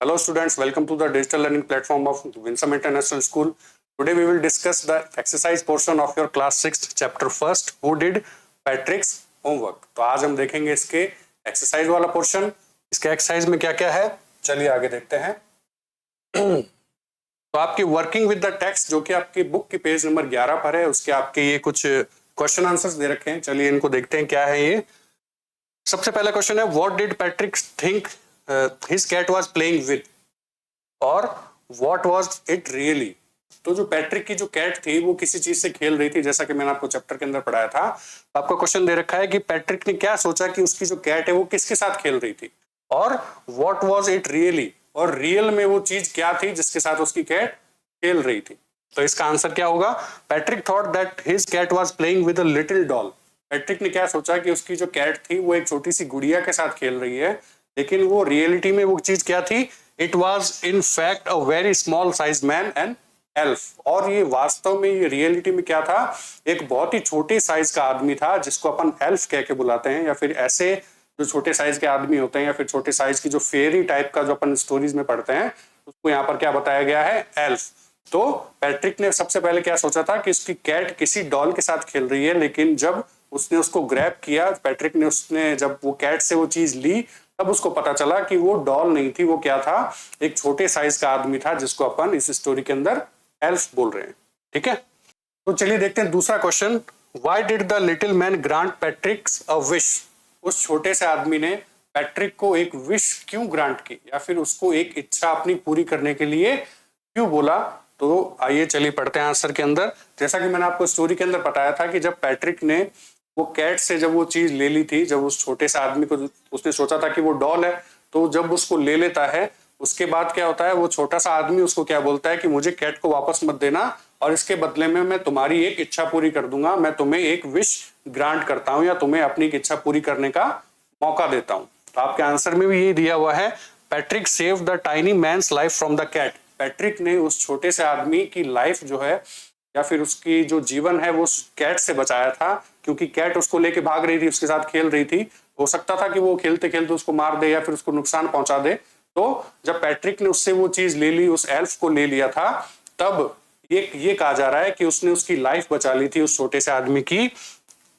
Hello students, welcome to the digital learning platform of Winsome International School. Today we will discuss the exercise portion of your class 6th chapter first, who did Patrick's homework. तो आज हम देखेंगे इसके exercise वाला portion. इसके exercise में क्या क्या है, चलिए आगे देखते हैं. तो आपकी वर्किंग विद द टेक्स्ट जो कि आपकी बुक की पेज नंबर 11 पर है, उसके आपके ये कुछ क्वेश्चन आंसर्स दे रखे हैं. चलिए इनको देखते हैं क्या है ये. सबसे पहला क्वेश्चन है, what did Patrick think his cat was playing with, और व्हाट वाज इट रियली. तो जो पैट्रिक की जो कैट थी वो किसी चीज से खेल रही थी, जैसा कि मैंने आपको चैप्टर के अंदर पढ़ाया था. तो आपको क्वेश्चन दे रखा है कि पैट्रिक ने क्या सोचा कि उसकी जो कैट है वो किसके साथ खेल रही थी, और व्हाट वाज इट रियली, और रियल में वो चीज क्या थी जिसके साथ उसकी कैट खेल रही थी. तो इसका आंसर क्या होगा, Patrick thought that his cat was playing with a little doll. Patrick ने क्या सोचा कि उसकी जो कैट थी वो एक छोटी सी गुड़िया के साथ खेल रही है, लेकिन वो रियलिटी में वो चीज क्या थी, it was in fact a very small size man and elf. और ये वास्तव में ये रियलिटी में क्या था, एक बहुत ही छोटे साइज का आदमी था जिसको अपन एल्फ कह के बुलाते हैं, या फिर ऐसे जो छोटे साइज के आदमी होते हैं, या फिर छोटे साइज की जो फेरी टाइप का जो अपन स्टोरीज में पढ़ते हैं, उसको यहाँ पर क्या बताया गया है, एल्फ. तो पैट्रिक ने सबसे पहले क्या सोचा था कि उसकी कैट किसी डॉल के साथ खेल रही है, लेकिन जब उसने उसको ग्रैब किया, पैट्रिक ने उसने जब वो कैट से वो चीज ली, तब उसको पता चला कि वो डॉल नहीं थी, वो क्या था, एक छोटे साइज का आदमी था जिसको अपन इस स्टोरी के अंदर एल्फ बोल रहे हैं. ठीक है, तो चलिए देखते हैं दूसरा question. Why did the little man grant Patrick a wish. उस छोटे से आदमी ने पैट्रिक को एक विश क्यों ग्रांट की, या फिर उसको एक इच्छा अपनी पूरी करने के लिए क्यों बोला. तो आइए चलिए पढ़ते हैं आंसर के अंदर. जैसा कि मैंने आपको स्टोरी के अंदर बताया था कि जब पैट्रिक ने वो कैट से जब वो चीज ले ली थी, जब उस छोटे से आदमी को उसने सोचा था कि वो डॉल है, तो जब उसको ले लेता है उसके बाद क्या होता है, वो छोटा सा आदमी उसको क्या बोलता है कि मुझे कैट को वापस मत देना, और इसके बदले में मैं तुम्हारी एक इच्छा पूरी कर दूंगा, मैं तुम्हें एक विश ग्रांट करता हूं, या तुम्हें अपनी इच्छा पूरी करने का मौका देता हूं. तो आपके आंसर में भी ये दिया हुआ है, Patrick save the tiny man's life from the cat. Patrick ने उस छोटे से आदमी की लाइफ जो है, या फिर उसकी जो जीवन है, वो कैट से बचाया था, क्योंकि कैट उसको लेके भाग रही थी, उसके साथ खेल रही थी. हो सकता था कि वो खेलते खेलते उसको मार दे या फिर उसको नुकसान पहुंचा दे. तो जब पैट्रिक ने उससे वो चीज ले ली, उस एल्फ को ले लिया था, तब ये कहा जा रहा है कि उसने उसकी लाइफ बचा ली थी उस छोटे से आदमी की,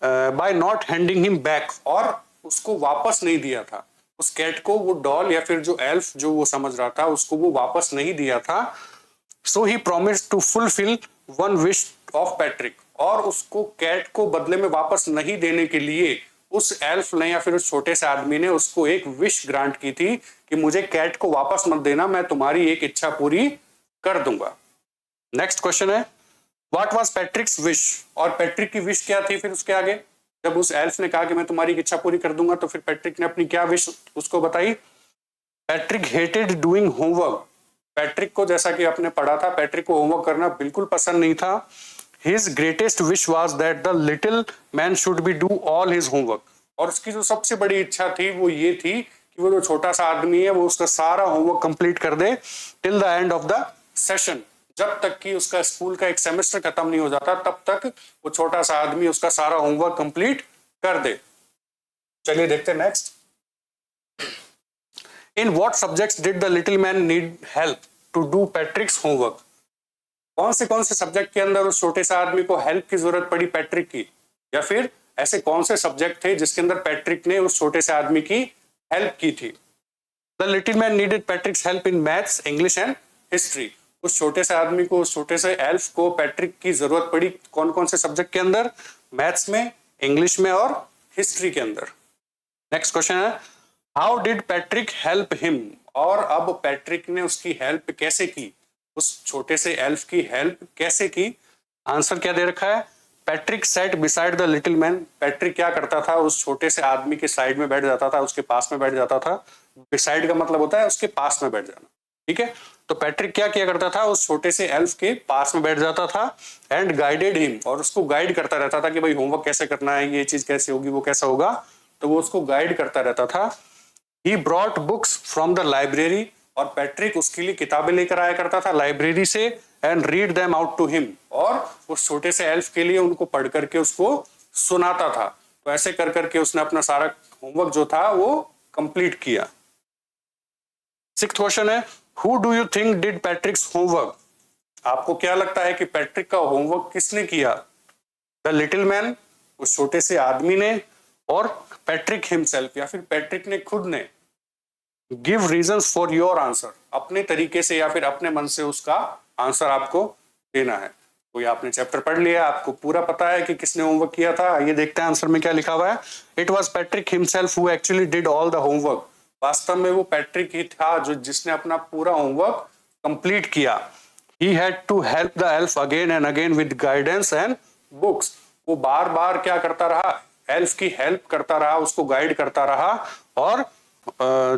by not handing him back, और उसको वापस नहीं दिया था. उस कैट को वो डॉल या फिर जो एल्फ जो वो समझ रहा था, उसको वो वापस नहीं दिया था. So he promised to fulfill one wish of Patrick. और उसको कैट को बदले में वापस नहीं देने के लिए उस एल्फ ने या फिर उस छोटे से आदमी ने उसको एक विश ग्रांट की थी कि मुझे कैट को वापस मत देना, मैं तुम्हारी एक इच्छा पूरी कर दूंगा. नेक्स्ट क्वेश्चन है, व्हाट वाज पैट्रिक्स विश. और पैट्रिक की विश क्या थी फिर उसके आगे, जब उस एल्फ ने कहा कि मैं तुम्हारी इच्छा पूरी कर दूंगा, तो फिर पैट्रिक ने अपनी क्या विश उसको बताई. Patrick hated doing homework. Patrick को, जैसा कि आपने पढ़ा था, पैट्रिक को होमवर्क करना बिल्कुल पसंद नहीं था. His greatest wish was that the little man should be do all his homework. और उसकी जो सबसे बड़ी इच्छा थी वो ये थी कि वो जो छोटा सा आदमी है वो उसका सारा होमवर्क कंप्लीट कर दे till the end of the session. जब तक कि उसका स्कूल का एक सेमेस्टर खत्म नहीं हो जाता, तब तक वो छोटा सा आदमी उसका सारा होमवर्क कंप्लीट कर दे. चलिए देखते हैं next. In what subjects did the little man need help to do Patrick's homework. कौन से सब्जेक्ट के अंदर उस छोटे से आदमी को हेल्प की जरूरत पड़ी पैट्रिक की, या फिर ऐसे कौन से सब्जेक्ट थे जिसके अंदर पैट्रिक ने उस छोटे से आदमी की हेल्प की थी. The little man needed पैट्रिक्स help in maths, English and history. उस छोटे से आदमी को, उस छोटे से एल्फ को पैट्रिक की जरूरत पड़ी कौन कौन से सब्जेक्ट के अंदर, मैथ्स में, इंग्लिश में और हिस्ट्री के अंदर. नेक्स्ट क्वेश्चन है, how did Patrick help him. और अब पैट्रिक ने उसकी हेल्प कैसे की, उस छोटे से एल्फ की हेल्प कैसे की. आंसर क्या दे रखा है, Patrick set beside the little man. Patrick क्या करता था, उस छोटे से आदमी के साइड में बैठ जाता था, उसके पास में बैठ जाता था. बिसाइड का मतलब होता है उसके पास में बैठ जाना. ठीक है, तो पैट्रिक क्या किया करता था, उस छोटे से एल्फ के पास में बैठ जाता था, एंड गाइडेड हिम. और उसको गाइड करता रहता था कि भाई होमवर्क कैसे करना है, ये चीज कैसे होगी, वो कैसा होगा, तो वो उसको गाइड करता रहता था. He brought books from the library. और पैट्रिक उसके लिए किताबें लेकर आया करता था लाइब्रेरी से, and read them out to him. और उस छोटे से एल्फ के लिए उनको पढ़ करके उसको सुनाता था. तो ऐसे कर करके उसने अपना सारा होमवर्क जो था वो कंप्लीट किया. सिक्स्थ क्वेश्चन है, who do you think did पैट्रिक्स homework? आपको क्या लगता है कि पैट्रिक का होमवर्क किसने किया? द लिटिल मैन, उस छोटे से आदमी ने, और पैट्रिक हिमसेल्फ या फिर पैट्रिक ने खुद ने? Give reasons for your answer, अपने तरीके से या फिर अपने मन से उसका आंसर आपको देना है। तो ये आपने चैप्टर पढ़ लिया, आपको पूरा पता है कि किसने होमवर्क किया था। ये देखते हैं आंसर में क्या लिखा हुआ है। It was Patrick himself who actually did all the homework. वास्तव में वो पैट्रिक ही था जो जिसने अपना पूरा होमवर्क कंप्लीट किया। He had to help the elf again and again with guidance and books. वो बार बार क्या करता रहा? एल्फ की हेल्प करता रहा, उसको गाइड करता रहा, और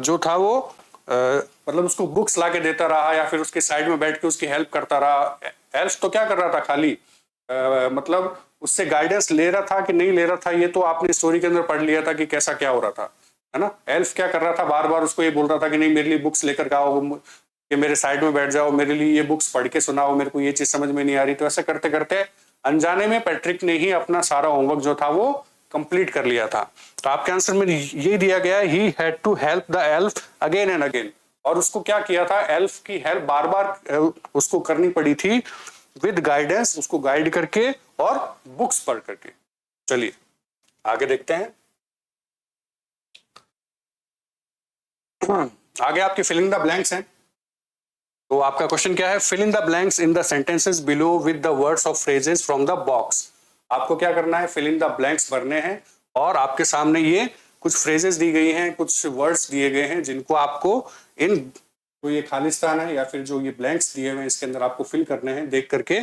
जो था वो मतलब उसको बुक्स लाके देता रहा या फिर उसके साइड में बैठ के उसकी हेल्प करता रहा। एल्फ तो क्या कर रहा था, खाली मतलब उससे गाइडेंस ले रहा था कि नहीं ले रहा था, ये तो आपने स्टोरी के अंदर पढ़ लिया था कि कैसा क्या हो रहा था, है ना। एल्फ क्या कर रहा था, बार बार उसको ये बोल रहा था कि नहीं मेरे लिए बुक्स लेकर आओ, कि मेरे साइड में बैठ जाओ, मेरे लिए ये बुक्स पढ़ के सुनाओ, मेरे को ये चीज समझ में नहीं आ रही। तो ऐसा करते करते अनजाने में पैट्रिक ने ही अपना सारा होमवर्क जो था वो कंप्लीट कर लिया था। तो आपके आंसर में ये दिया गया है, he had to help the elf again and again. और उसको क्या किया था, एल्फ की हेल्प बार बार उसको करनी पड़ी थी, विद गाइडेंस, उसको गाइड करके और बुक्स पढ़ करके। चलिए आगे देखते हैं। आगे आपकी फिलिंग द ब्लैंक्स हैं। तो आपका क्वेश्चन क्या है, fill in the blanks in the sentences below with the words of phrases from the box. आपको क्या करना है, फिल इन द ब्लैंक्स भरने हैं, और आपके सामने ये कुछ फ्रेजेस दी गई हैं, कुछ वर्ड्स दिए गए हैं, जिनको आपको इन तो ये खालिस्तान है या फिर जो ये ब्लैंक्स दिए हुए हैं इसके अंदर आपको फिल करने हैं देख करके।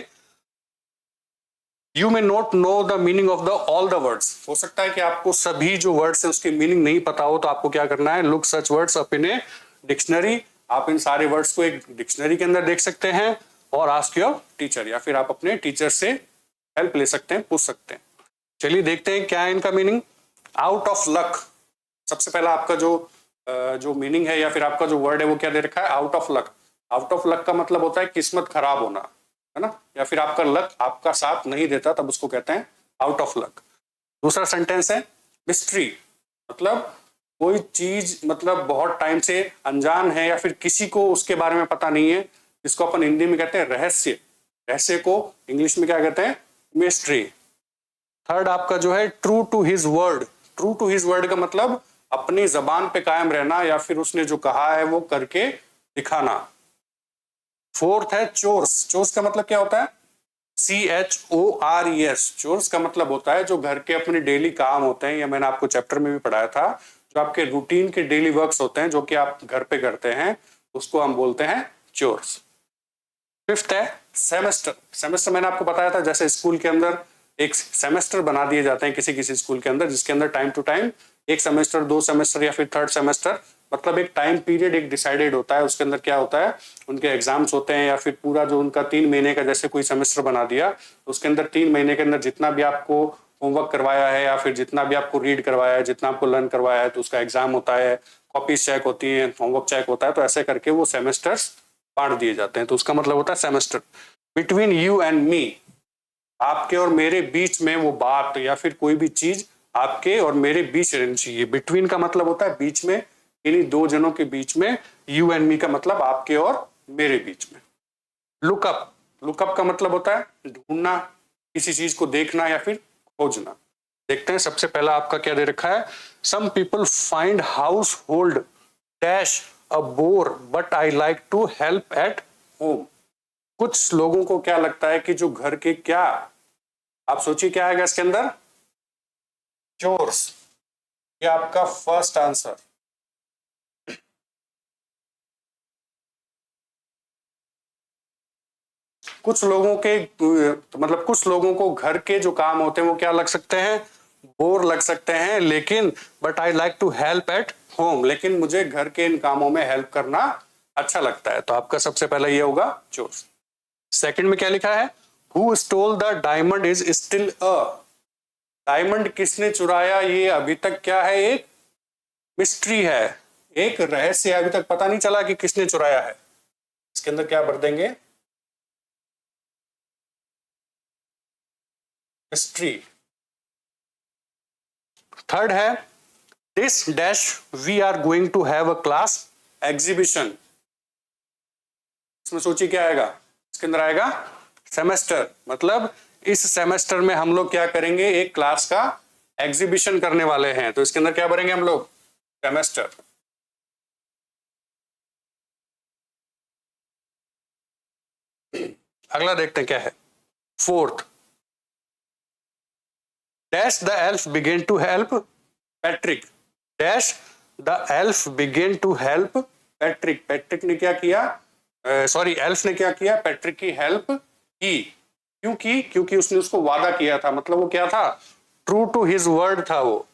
You may not know the meaning of the all the words. हो सकता है कि आपको सभी जो वर्ड्स हैं उसकी मीनिंग नहीं पता हो, तो आपको क्या करना है, look such words up in a dictionary. आप इन सारे वर्ड्स को एक डिक्शनरी के अंदर देख सकते हैं, और आस्क योर टीचर, या फिर आप अपने टीचर से हेल्प ले सकते हैं, पूछ सकते हैं। चलिए देखते हैं क्या है इनका मीनिंग। आउट ऑफ लक, सबसे पहला आपका जो मीनिंग है या फिर आपका जो वर्ड है वो क्या दे रखा है, out of luck. Out of luck का मतलब होता है किस्मत खराब होना, है ना, या फिर आपका लक आपका साथ नहीं देता, तब उसको कहते हैं आउट ऑफ लक। दूसरा सेंटेंस है मिस्ट्री, मतलब कोई चीज मतलब बहुत टाइम से अनजान है या फिर किसी को उसके बारे में पता नहीं है, जिसको अपन हिंदी में कहते हैं रहस्य। रहस्य को इंग्लिश में क्या कहते हैं, मिस्ट्री। थर्ड आपका जो है true to his word. True to his word का मतलब अपनी जबान पे कायम रहना, या फिर उसने जो कहा है वो करके दिखाना। फोर्थ है चोर्स। चोर्स का मतलब क्या होता है, CHORES। चोर्स का मतलब होता है जो घर के अपने डेली काम होते हैं, या मैंने आपको चैप्टर में भी पढ़ाया था, जो आपके रूटीन के डेली वर्क्स होते हैं जो कि आप घर पे करते हैं, उसको हम बोलते हैं चोर्स। फिफ्थ है सेमेस्टर। सेमेस्टर मैंने आपको बताया था, जैसे स्कूल के अंदर एक सेमेस्टर बना दिए जाते हैं किसी किसी स्कूल के अंदर, जिसके अंदर टाइम टू टाइम एक सेमेस्टर, दो सेमेस्टर या फिर थर्ड सेमेस्टर, मतलब एक टाइम पीरियड एक डिसाइडेड होता है। उसके अंदर क्या होता है, उनके एग्जाम्स होते हैं, या फिर पूरा जो उनका 3 महीने का जैसे कोई सेमेस्टर बना दिया, तो उसके अंदर 3 महीने के अंदर जितना भी आपको होमवर्क करवाया है या फिर जितना भी आपको रीड करवाया है, जितना आपको लर्न करवाया है, तो उसका एग्जाम होता है, कॉपीज चेक होती हैं, होमवर्क चेक होता है। तो ऐसे करके वो सेमेस्टर्स बांट दिए जाते हैं, तो उसका मतलब होता है semester. Between you and me, आपके और मेरे बीच में वो बात या फिर कोई भी चीज आपके और मेरे बीच रहनी चाहिए। बिटवीन का मतलब होता है बीच में, इन्हीं दो जनों के बीच में। यू एंड मी का मतलब आपके और मेरे बीच में। लुकअप, लुकअप का मतलब होता है ढूंढना, किसी चीज को देखना या फिर खोजना। देखते हैं सबसे पहला आपका क्या दे रखा है, some people find household dash a bore but I like to help at home. कुछ लोगों को क्या लगता है कि जो घर के क्या, आप सोचिए क्या आएगा इसके अंदर, चोर्स। ये आपका फर्स्ट आंसर। कुछ लोगों के मतलब कुछ लोगों को घर के जो काम होते हैं वो क्या लग सकते हैं, बोर लग सकते हैं, लेकिन but I like to help at home, लेकिन मुझे घर के इन कामों में हेल्प करना अच्छा लगता है। तो आपका सबसे पहला ये होगा चोर्स। सेकंड में क्या लिखा है, who stole the diamond is still a. Diamond किसने चुराया, ये अभी तक क्या है, एक मिस्ट्री है, एक रहस्य है, अभी तक पता नहीं चला कि किसने चुराया है। इसके अंदर क्या भर देंगे, मिस्ट्री। थर्ड है this dash we are going to have a class exhibition. इसमें सोचिए क्या आएगा, इसके अंदर आएगा सेमेस्टर। मतलब इस सेमेस्टर में हम लोग क्या करेंगे, एक क्लास का एग्जीबिशन करने वाले हैं, तो इसके अंदर क्या भरेंगे हम लोग, सेमेस्टर। अगला देखते हैं क्या है, fourth, dash the elf began to help Patrick, dash the elf began to help Patrick, Patrick ने क्या किया, सॉरी एल्फ ने क्या किया, पैट्रिक की हेल्प की। क्योंकि क्योंकि उसने उसको वादा किया था, मतलब वो क्या था, ट्रू टू हिज वर्ड था वो।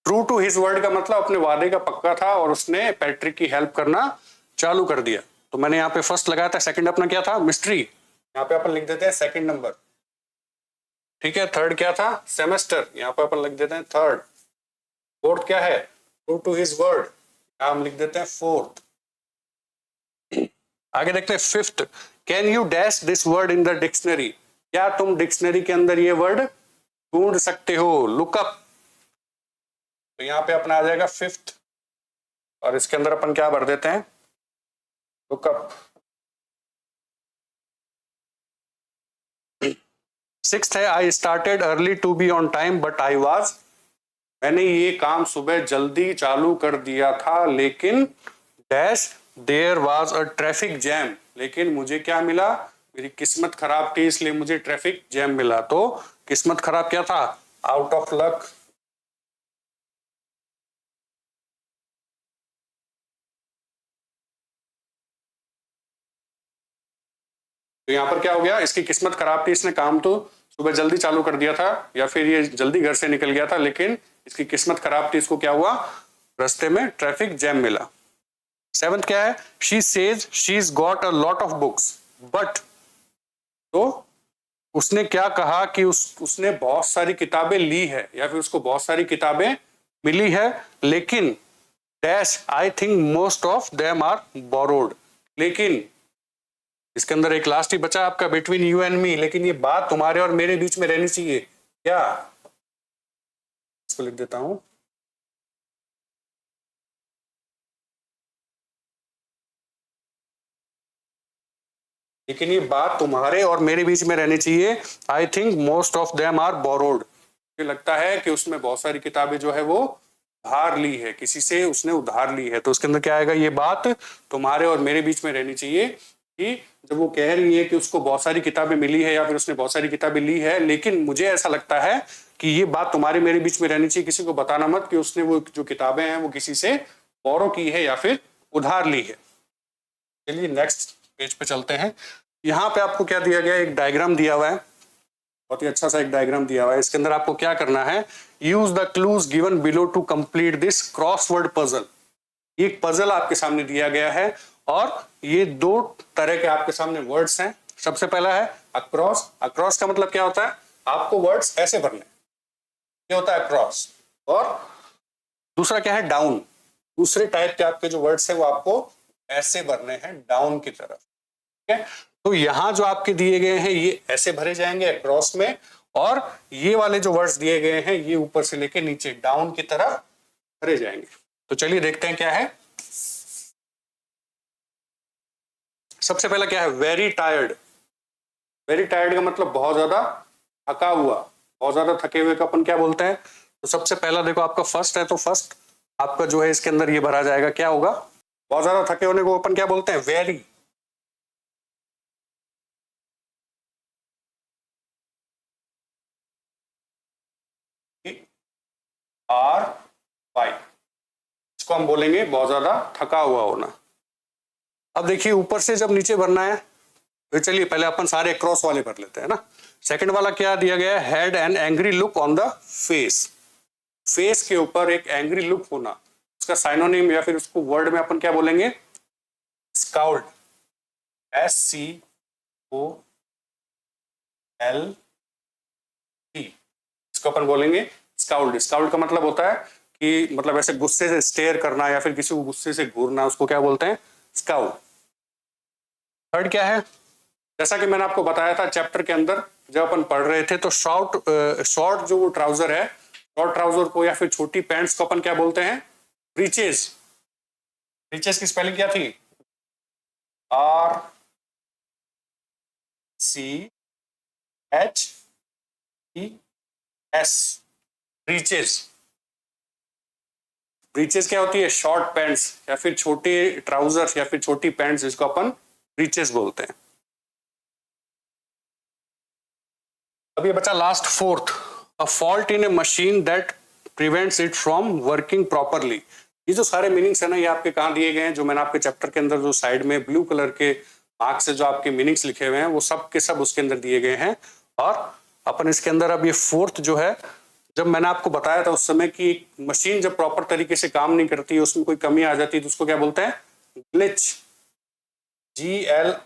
ट्रू टू हिज वर्ड का मतलब अपने वादे का पक्का था और उसने पैट्रिक की हेल्प करना चालू कर दिया। तो मैंने यहाँ पे फर्स्ट लगाया था, सेकंड अपना क्या था, मिस्ट्री, यहाँ पे अपन लिख देते हैं सेकंड नंबर, ठीक है। थर्ड क्या था, सेमेस्टर, यहाँ पे अपन लिख देते हैं थर्ड। फोर्थ क्या है, ट्रू टू हिज वर्ड, यहाँ हम लिख देते हैं फोर्थ। आगे देखते हैं fifth, can you dash this word in the dictionary, क्या तुम डिक्शनरी के अंदर ये वर्ड ढूंढ सकते हो, लुकअप। तो यहाँ पे अपना आ जाएगा फिफ्थ, और इसके अंदर अपन क्या भर देते हैं, लुकअप। सिक्स्थ है, I started early to be on time but I was, मैंने ये काम सुबह जल्दी चालू कर दिया था लेकिन dash there was a traffic jam, लेकिन मुझे क्या मिला, मेरी किस्मत खराब थी इसलिए मुझे ट्रैफिक जैम मिला। तो किस्मत खराब क्या था, आउट ऑफ लक। तो यहाँ पर क्या हो गया, इसकी किस्मत खराब थी, इसने काम तो सुबह जल्दी चालू कर दिया था या फिर ये जल्दी घर से निकल गया था, लेकिन इसकी किस्मत खराब थी, इसको क्या हुआ, रास्ते में ट्रैफिक जैम मिला। सेवंथ क्या है, she says she is got a lot of books but, तो उसने क्या कहा कि उसने बहुत सारी किताबें ली है या फिर उसको बहुत सारी किताबें मिली है, लेकिन dash I think most of them are borrowed, लेकिन इसके अंदर एक लास्ट ही बचा आपका, बिटवीन यू एंड मी, लेकिन ये बात तुम्हारे और मेरे बीच में रहनी चाहिए, क्या, इसको लिख देता हूं, लेकिन ये बात तुम्हारे और मेरे बीच में रहनी चाहिए। I think most of them are borrowed, मुझे लगता है कि उसने बहुत सारी किताबें जो है वो उधार ली है, किसी से उसने उधार ली है। तो उसके अंदर क्या आएगा, ये बात तुम्हारे और मेरे बीच में रहनी चाहिए कि जब वो कह रही है कि उसको बहुत सारी किताबें मिली है या फिर उसने बहुत सारी किताबें ली है, लेकिन मुझे ऐसा लगता है कि ये बात तुम्हारे मेरे बीच में रहनी चाहिए, किसी को बताना मत कि उसने वो जो किताबें हैं वो किसी से बोरो की है या फिर उधार ली है। चलिए नेक्स्ट पेज पे चलते हैं। यहाँ पे आपको क्या दिया गया, एक डायग्राम दिया हुआ है, बहुत ही अच्छा सा एक डायग्राम दिया हुआ है। इसके अंदर आपको क्या करना है, use the clues given below to complete this crossword puzzle. एक पजल आपके सामने दिया गया है और ये दो तरह के आपके सामने वर्ड्स हैं। सबसे पहला है अक्रॉस, अक्रॉस का मतलब क्या होता है, आपको वर्ड्स ऐसे भरने, ये होता है अक्रॉस। और दूसरा क्या है, डाउन, दूसरे टाइप के आपके जो वर्ड्स हैं वो आपको ऐसे भरने हैं डाउन की तरफ, ठीक है। तो यहां जो आपके दिए गए हैं ये ऐसे भरे जाएंगे अक्रॉस में, और ये वाले जो वर्ड्स दिए गए हैं ये ऊपर से लेके नीचे डाउन की तरफ भरे जाएंगे। तो चलिए देखते हैं क्या है। सबसे पहला क्या है, वेरी टायर्ड, वेरी टायर्ड का मतलब बहुत ज्यादा थका हुआ, बहुत ज्यादा थके हुए का अपन क्या बोलते हैं। तो सबसे पहला देखो आपका फर्स्ट है, तो फर्स्ट आपका जो है इसके अंदर ये भरा जाएगा, क्या होगा, बहुत ज्यादा थके होने को अपन क्या बोलते हैं, वेरी। आर वाई, इसको हम बोलेंगे बहुत ज्यादा थका हुआ होना। अब देखिए ऊपर से जब नीचे भरना है, तो चलिए पहले अपन सारे क्रॉस वाले भर लेते हैं ना। सेकंड वाला क्या दिया गया है, had an angry look on the face, face के ऊपर एक एंग्री लुक होना, उसका साइनोनिम या फिर उसको वर्ड में अपन क्या बोलेंगे, स्काउल्ड, SCOLD, इसको अपन बोलेंगे स्काउल्ड। स्काउल्ड का मतलब होता है कि मतलब ऐसे गुस्से से स्टेयर करना या फिर किसी को गुस्से से घूरना, उसको क्या बोलते हैं, स्काउल्ड। थर्ड क्या है, जैसा कि मैंने आपको बताया था चैप्टर के अंदर जब अपन पढ़ रहे थे तो शॉर्ट जो वो ट्राउजर है, शॉर्ट ट्राउजर को या फिर छोटी पैंट्स को अपन क्या बोलते हैं? ब्रीचेस। ब्रीचेस की स्पेलिंग क्या थी? RCHES, breaches. ब्रीचेस क्या होती है? शॉर्ट पैंट्स या फिर छोटे ट्राउजर या फिर छोटी पैंट्स, जिसको अपन ब्रीचेस बोलते हैं। अब ये बचा last fourth, a fault in A machine that prevents it from working properly. ये जो सारे मीनिंग्स है ना, ये आपके कहाँ दिए गए हैं? जो मैंने आपके चैप्टर के अंदर जो साइड में ब्लू कलर के मार्क से जो आपके मीनिंग्स लिखे हुए हैं, वो सब के सब उसके अंदर दिए गए हैं। और अपन इसके अंदर अब ये फोर्थ जो है, जब मैंने आपको बताया था उस समय कि मशीन जब प्रॉपर तरीके से काम नहीं करती, उसमें कोई कमी आ जाती है, तो उसको क्या बोलते हैं? ग्लिच। GLIECH।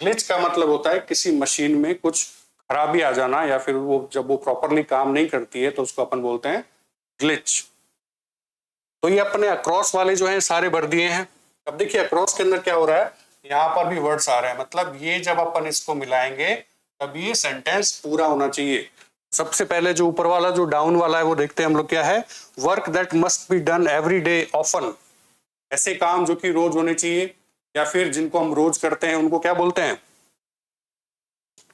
ग्लिच का मतलब होता है किसी मशीन में कुछ खराबी आ जाना, या फिर वो जब वो प्रॉपरली काम नहीं करती है तो उसको अपन बोलते हैं ग्लिच। तो ये अपने अक्रॉस वाले जो हैं सारे भर दिए हैं। अब देखिए अक्रॉस के अंदर क्या हो रहा है, यहाँ पर भी वर्ड्स आ रहे हैं, मतलब ये जब अपन इसको मिलाएंगे तब ये सेंटेंस पूरा होना चाहिए। सबसे पहले जो ऊपर वाला जो डाउन वाला है वो देखते हैं हम लोग, क्या है? Work that must be done every day often. ऐसे काम जो कि रोज होने चाहिए या फिर जिनको हम रोज करते हैं उनको क्या बोलते हैं?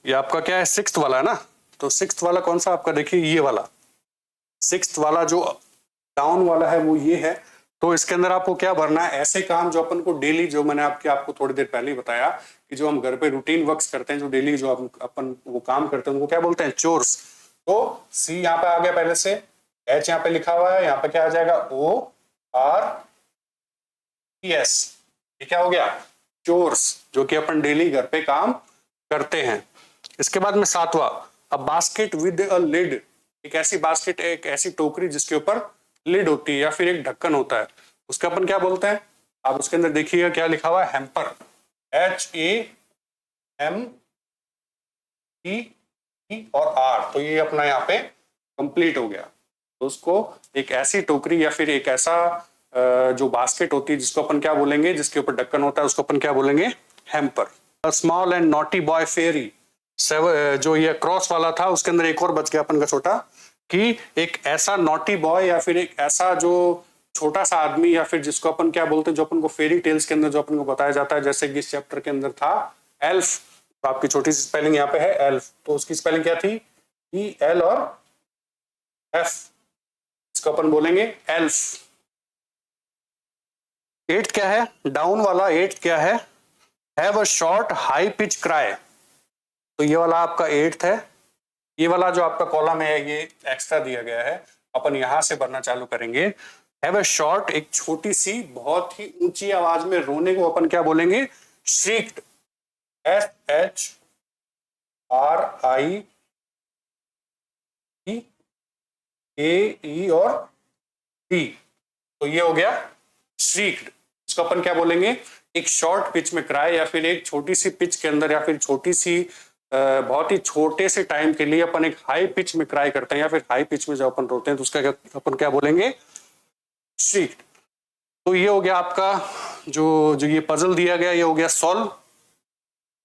ये आपका क्या है? सिक्स्थ वाला है ना। तो सिक्स्थ वाला कौन सा आपका? देखिए ये वाला सिक्स्थ वाला जो डाउन वाला है वो ये है। तो इसके अंदर आपको क्या भरना है? ऐसे काम जो अपन को डेली, जो मैंने आपको थोड़ी देर पहले ही बताया कि जो हम घर पे रूटीन वर्क्स करते हैं, जो डेली जो अपन वो काम करते हैं, उनको क्या बोलते हैं? चोर्स। तो सी यहाँ पे आ गया पहले से, एच यहाँ पे लिखा हुआ है, यहाँ पे क्या आ जाएगा? ORES। ये क्या हो गया? चोर्स, जो कि अपन डेली घर पे काम करते हैं। इसके बाद में सातवां, a basket with a lid. एक ऐसी बास्केट, एक ऐसी टोकरी जिसके ऊपर लिड होती है या फिर एक ढक्कन होता है, उसका अपन क्या बोलते हैं? आप उसके अंदर देखिएगा क्या लिखा हुआ है? हैम्पर। HAMPER और R। तो ये अपना यहाँ पे कंप्लीट हो गया। तो उसको एक ऐसी टोकरी या फिर एक ऐसा जो बास्केट होती है जिसको अपन क्या बोलेंगे? जिसके ऊपर ढक्कन होता है, उसको अपन क्या बोलेंगे? Hamper. A small and naughty boy fairy. जो ये क्रॉस वाला था उसके अंदर एक और बच गया अपन का छोटा, कि एक ऐसा नॉटी बॉय या फिर एक ऐसा जो छोटा सा आदमी, या फिर जिसको अपन क्या बोलते हैं, जो अपन को फेरी टेल्स के अंदर जो अपन को बताया जाता है, जैसे कि इस चैप्टर के अंदर था एल्फ। तो आपकी छोटी सी स्पेलिंग यहाँ पे है एल्फ, तो उसकी स्पेलिंग क्या थी? EL और F। इसको अपन बोलेंगे एल्फ। एट क्या है? डाउन वाला एट क्या है? Have a short high pitch cry. तो ये वाला आपका एट्थ है। ये वाला जो आपका कॉलम है ये एक्स्ट्रा दिया गया है, अपन यहां से भरना चालू करेंगे। हैव अ शॉर्ट, एक छोटी सी बहुत ही ऊंची आवाज में रोने को अपन क्या बोलेंगे? श्रीक्ड। SHRIEKE और D। तो ये हो गया श्रीक्ड। इसको अपन क्या बोलेंगे? एक शॉर्ट पिच में क्राई, या फिर एक छोटी सी पिच के अंदर, या फिर छोटी सी बहुत ही छोटे से टाइम के लिए अपन एक हाई पिच में क्राई करते हैं, या फिर हाई पिच में जब अपन रोते हैं तो उसका अपन क्या बोलेंगे? श्रीक्ड। तो ये हो गया आपका जो ये पजल दिया गया, ये हो गया सॉल्व।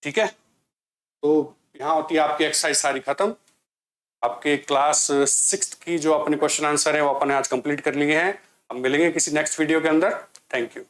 ठीक है, तो यहाँ होती है आपकी एक्सरसाइज सारी खत्म। आपके क्लास 6th की जो अपने क्वेश्चन आंसर है वो अपने आज कंप्लीट कर लिए हैं। हम मिलेंगे किसी नेक्स्ट वीडियो के अंदर। Thank you.